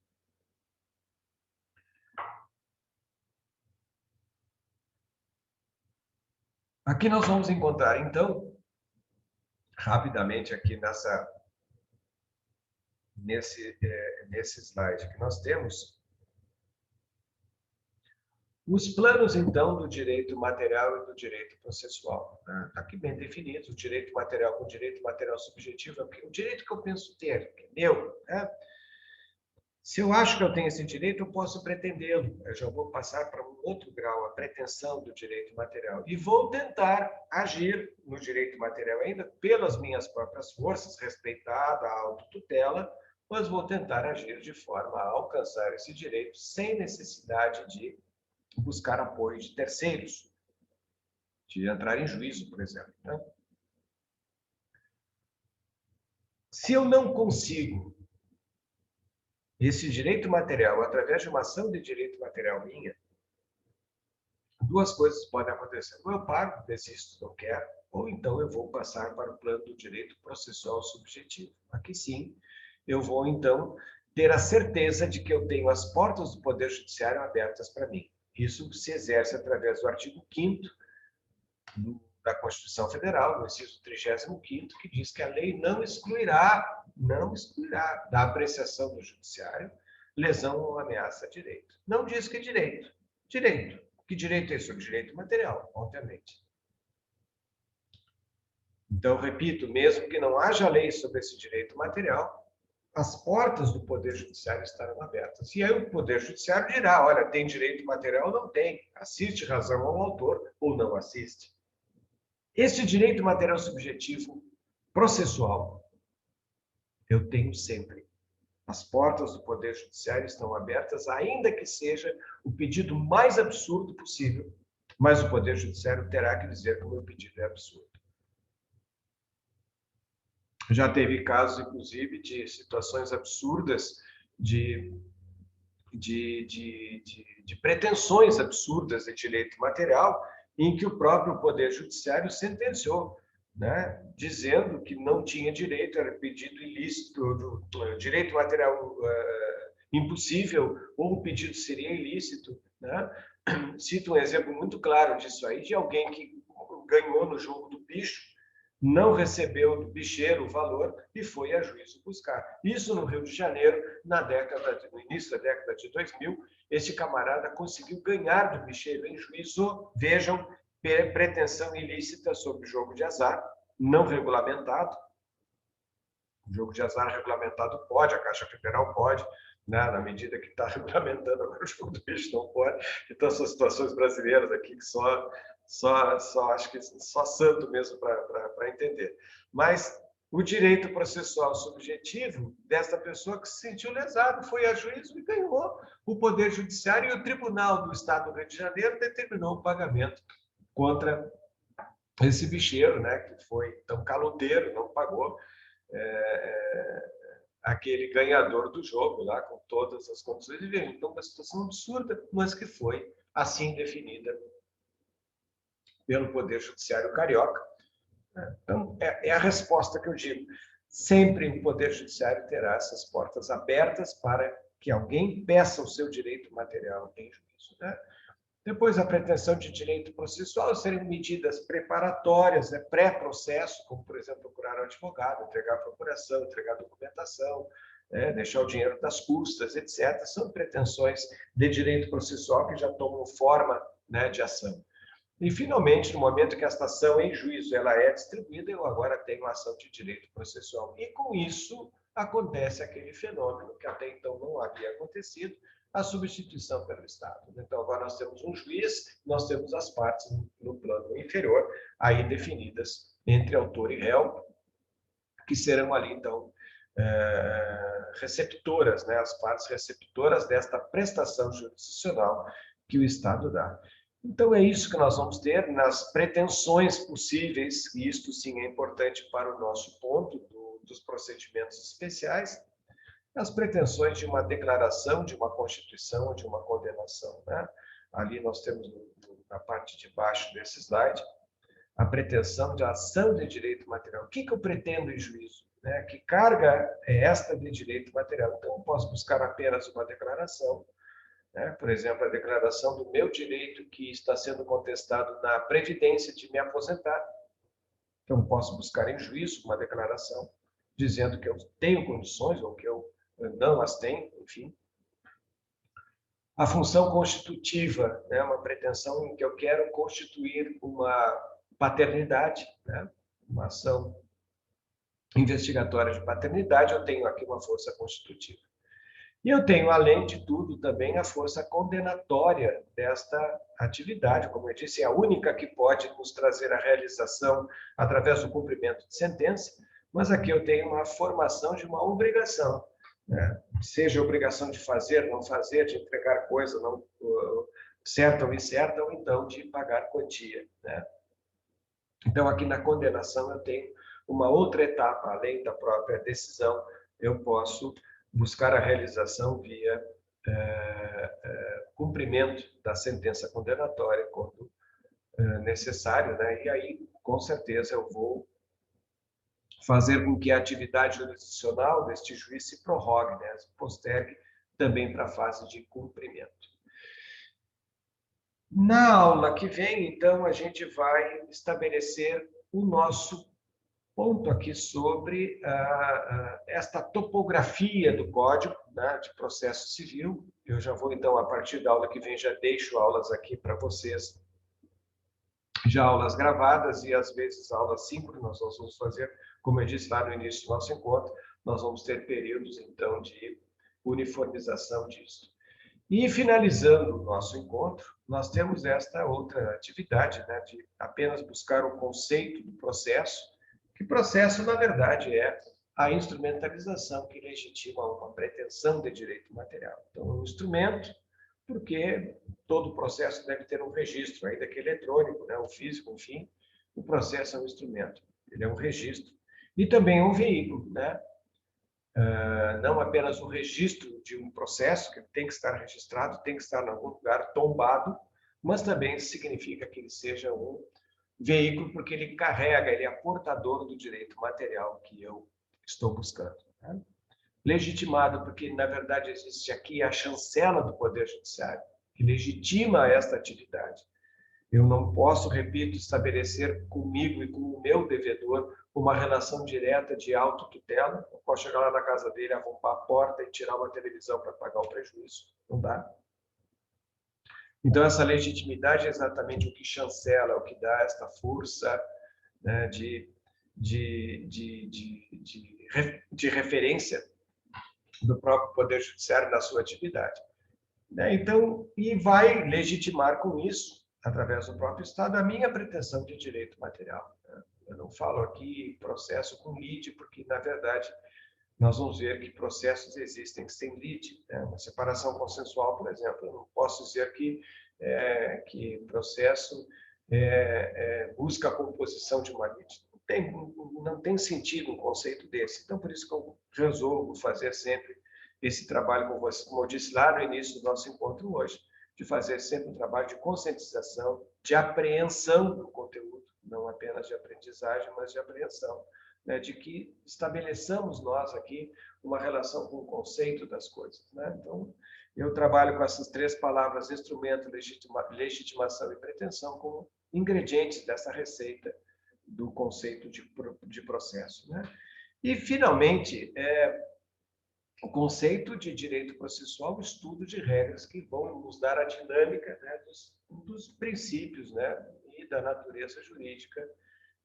Aqui nós vamos encontrar, então, rapidamente aqui nesse slide que nós temos, os planos, então, do direito material e do direito processual. Está aqui bem definido, o direito material com o direito material subjetivo, é o direito que eu penso ter, que é meu. Né? Se eu acho que eu tenho esse direito, eu posso pretendê-lo. Eu já vou passar para um outro grau, a pretensão do direito material. E vou tentar agir no direito material ainda pelas minhas próprias forças, respeitada a autotutela, mas vou tentar agir de forma a alcançar esse direito sem necessidade de buscar apoio de terceiros, de entrar em juízo, por exemplo. Né? Se eu não consigo esse direito material através de uma ação de direito material minha, duas coisas podem acontecer. Ou eu paro, desisto, não quero, ou então eu vou passar para o plano do direito processual subjetivo. Aqui sim, eu vou então ter a certeza de que eu tenho as portas do Poder Judiciário abertas para mim. Isso se exerce através do artigo 5º da Constituição Federal, no inciso 35º, que diz que a lei não excluirá da apreciação do judiciário lesão ou ameaça a direito. Não diz que direito. Direito. Que direito é isso? Direito material, obviamente. Então, repito, mesmo que não haja lei sobre esse direito material, as portas do Poder Judiciário estarão abertas. E aí o Poder Judiciário dirá, olha, tem direito material ou não tem? Assiste razão ao autor ou não assiste? Este direito material subjetivo processual, eu tenho sempre. As portas do Poder Judiciário estão abertas, ainda que seja o pedido mais absurdo possível, mas o Poder Judiciário terá que dizer que o meu pedido é absurdo. Já teve casos, inclusive, de situações absurdas, de pretensões absurdas de direito material, em que o próprio Poder Judiciário sentenciou, né, dizendo que não tinha direito, era pedido ilícito, direito material impossível, ou o pedido seria ilícito. Né? Cito um exemplo muito claro disso aí, de alguém que ganhou no jogo do bicho, não recebeu do bicheiro o valor e foi a juízo buscar. Isso no Rio de Janeiro, no início da década de 2000, este camarada conseguiu ganhar do bicheiro em juízo, vejam, pretensão ilícita sobre jogo de azar, não regulamentado. O jogo de azar regulamentado pode, a Caixa Federal pode, né, na medida que está regulamentando, agora o jogo do bicho não pode. Então, são situações brasileiras aqui que acho que só santo mesmo para entender. Mas o direito processual subjetivo desta pessoa que se sentiu lesado foi a juízo e ganhou. O Poder Judiciário e o Tribunal do Estado do Rio de Janeiro determinou o pagamento contra esse bicheiro, né, que foi tão caloteiro, não pagou aquele ganhador do jogo lá com todas as condições de ver. Então, uma situação absurda, mas que foi assim definida pelo Poder Judiciário carioca. Então, é a resposta que eu digo. Sempre o Poder Judiciário terá essas portas abertas para que alguém peça o seu direito material em juízo. Né? Depois, a pretensão de direito processual seriam medidas preparatórias, né, pré-processo, como, por exemplo, procurar um advogado, entregar a procuração, entregar a documentação, deixar o dinheiro das custas, etc. São pretensões de direito processual que já tomam forma, né, de ação. E, finalmente, no momento que esta ação em juízo ela é distribuída, eu agora tenho a ação de direito processual. E, com isso, acontece aquele fenômeno que até então não havia acontecido, a substituição pelo Estado. Então, agora nós temos um juiz, nós temos as partes no plano inferior, aí definidas entre autor e réu, que serão ali, então, receptoras, né, as partes receptoras desta prestação jurisdicional que o Estado dá. Então, é isso que nós vamos ter nas pretensões possíveis, e isto sim é importante para o nosso ponto dos procedimentos especiais, as pretensões de uma declaração, de uma constituição ou de uma condenação. Né? Ali nós temos, na parte de baixo desse slide, a pretensão de ação de direito material. O que eu pretendo em juízo? Né? Que carga é esta de direito material? Então, eu posso buscar apenas uma declaração, né? Por exemplo, a declaração do meu direito que está sendo contestado na previdência de me aposentar. Então, posso buscar em juízo uma declaração dizendo que eu tenho condições ou que eu não as tenho, enfim. A função constitutiva, né? Uma pretensão em que eu quero constituir uma paternidade, né? Uma ação investigatória de paternidade, eu tenho aqui uma força constitutiva. E eu tenho, além de tudo, também a força condenatória desta atividade. Como eu disse, é a única que pode nos trazer a realização através do cumprimento de sentença, mas aqui eu tenho uma formação de uma obrigação, né? Seja obrigação de fazer, não fazer, de entregar coisa não, certa ou incerta, ou então de pagar quantia, né? Então, aqui na condenação, eu tenho uma outra etapa, além da própria decisão, eu posso buscar a realização via cumprimento da sentença condenatória, quando necessário, né? E aí, com certeza, eu vou fazer com que a atividade jurisdicional deste juiz se prorrogue, né? Se postergue também para a fase de cumprimento. Na aula que vem, então, a gente vai estabelecer o nosso ponto aqui sobre esta topografia do Código, né, de Processo Civil. Eu já vou, então, a partir da aula que vem, já deixo aulas aqui para vocês, já aulas gravadas e, às vezes, aulas síncronas. Nós vamos fazer, como eu disse lá no início do nosso encontro, nós vamos ter períodos, então, de uniformização disso. E, finalizando o nosso encontro, nós temos esta outra atividade, né, de apenas buscar o conceito do processo, que processo, na verdade, é a instrumentalização que legitima uma pretensão de direito material. Então, é um instrumento, porque todo processo deve ter um registro, ainda que eletrônico, né, ou físico, enfim, o processo é um instrumento, ele é um registro. E também é um veículo, né? Não apenas o registro de um processo, que tem que estar registrado, tem que estar em algum lugar tombado, mas também significa que ele seja um veículo, porque ele carrega, ele é portador do direito material que eu estou buscando. Né? Legitimado, porque, na verdade, existe aqui a chancela do Poder Judiciário, que legitima esta atividade. Eu não posso, repito, estabelecer comigo e com o meu devedor uma relação direta de autotutela. Eu posso chegar lá na casa dele, arrombar a porta e tirar uma televisão para pagar o prejuízo. Não dá. Então, essa legitimidade é exatamente o que chancela, o que dá esta força, né, de referência do próprio Poder Judiciário na sua atividade. Então, e vai legitimar com isso, através do próprio Estado, a minha pretensão de direito material. Eu não falo aqui processo com lide, porque, na verdade, nós vamos ver que processos existem sem lide. Né? Uma separação consensual, por exemplo, eu não posso dizer que processo busca a composição de uma lide. Não tem sentido um conceito desse. Então, por isso que eu resolvo fazer sempre esse trabalho com você, como eu disse lá no início do nosso encontro hoje, de fazer sempre um trabalho de conscientização, de apreensão do conteúdo, não apenas de aprendizagem, mas de apreensão, né, de que estabeleçamos nós aqui uma relação com o conceito das coisas. Né? Então, eu trabalho com essas três palavras, instrumento, legitimação e pretensão, como ingredientes dessa receita do conceito de processo. Né? E, finalmente, o conceito de direito processual, o estudo de regras que vão nos dar a dinâmica, né, dos princípios, né, e da natureza jurídica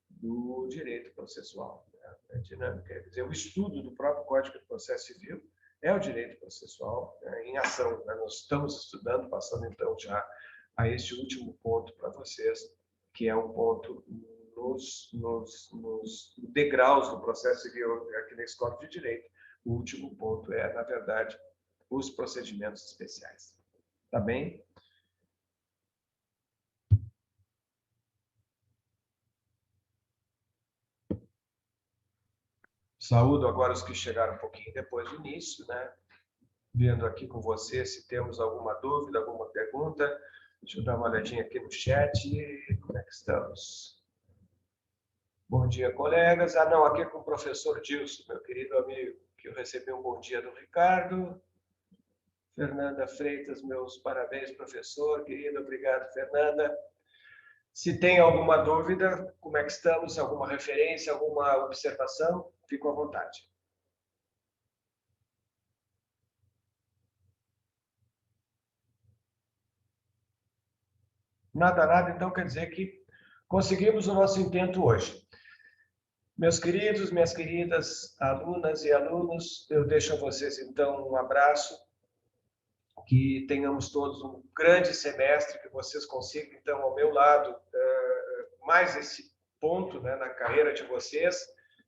do direito processual. A dinâmica, quer dizer, o estudo do próprio Código de Processo Civil é o direito processual em ação. Nós estamos estudando, passando então já a este último ponto para vocês, que é um ponto nos degraus do processo civil aqui na Escola de Direito. O último ponto é, na verdade, os procedimentos especiais. Tá bem? Saúdo agora os que chegaram um pouquinho depois do início, né? Vendo aqui com você se temos alguma dúvida, alguma pergunta. Deixa eu dar uma olhadinha aqui no chat. Como é que estamos? Bom dia, colegas. Ah, não, aqui é com o professor Dilson, meu querido amigo, que eu recebi um bom dia do Ricardo. Fernanda Freitas, meus parabéns, professor. Querido, obrigado, Fernanda. Se tem alguma dúvida, como é que estamos? Alguma referência, alguma observação? Fico à vontade. Nada, nada, então quer dizer que conseguimos o nosso intento hoje. Meus queridos, minhas queridas alunas e alunos, eu deixo a vocês então um abraço, que tenhamos todos um grande semestre, que vocês consigam então ao meu lado mais esse ponto, né, na carreira de vocês,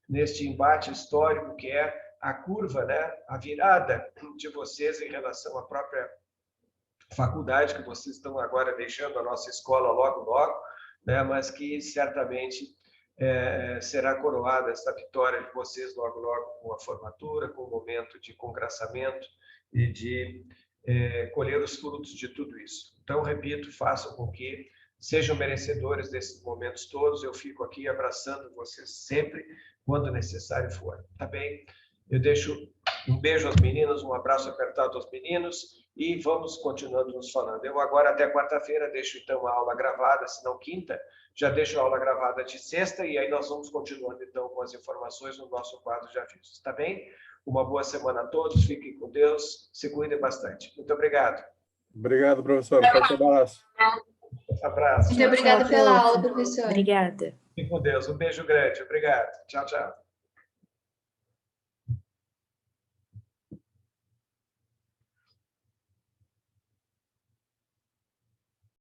neste embate histórico que é a curva, né, a virada de vocês em relação à própria faculdade, que vocês estão agora deixando a nossa escola logo, logo, né, mas que certamente será coroada essa vitória de vocês logo, logo com a formatura, com o momento de congraçamento e de colher os frutos de tudo isso. Então, repito, façam com que sejam merecedores desses momentos todos. Eu fico aqui abraçando vocês sempre, quando necessário for. Tá bem? Eu deixo um beijo às meninas, um abraço apertado aos meninos e vamos continuando nos falando. Eu agora, até quarta-feira, deixo então a aula gravada, se não quinta, já deixo a aula gravada de sexta e aí nós vamos continuando então com as informações no nosso quadro de avisos. Tá bem? Uma boa semana a todos, fiquem com Deus, se cuidem bastante. Muito obrigado. Obrigado, professor. Forte abraço. Abraço. Muito obrigada pela aula, professor. Obrigada. Fiquem com Deus. Um beijo grande. Obrigado. Tchau, tchau.